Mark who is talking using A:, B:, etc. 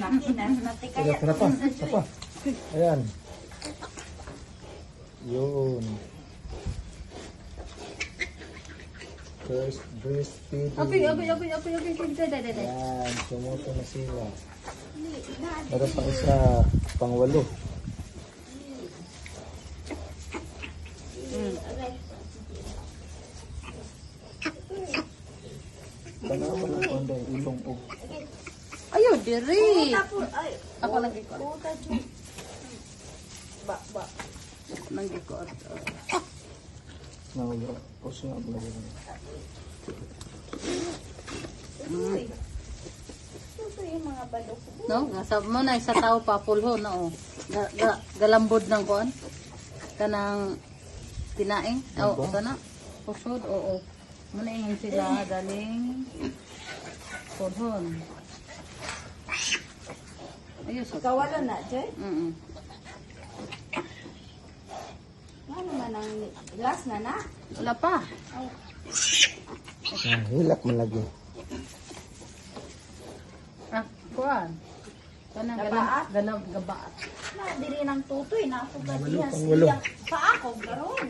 A: laki na. Natikaya.
B: Tara pa. Ayan. Yun. First breastfeeding.
C: Apoy.
B: Ayan, sumuto na sila. Meron pa isa, pang-walo. Tanawa ng kondo, ilong po.
C: Ayaw, diri.
A: Ay,
C: Ako lang ikaw.
A: puta dyan. Ba.
C: Nang ikaw.
B: Nawala. O siya, malagay.
A: Uy. Ito yung mga balok.
C: No, nasab mo na sa tao pa pulho na oh. Galambod ng kuan. Kanang tinaing. Oo, sana. Pusod, oo. Muna ingin sila galing pulhon. Ayos.
A: Kawala na, Joy? Ano man ang last na na?
C: Wala pa.
B: Hilak man lagi.
C: Ah, kuan. Kanang
A: Gabaat?
C: gabaat.
A: Na, diri ng tutoy na ako
B: Walo,
A: gatihan
B: pang-walo.
A: siya. Pa ako, garon.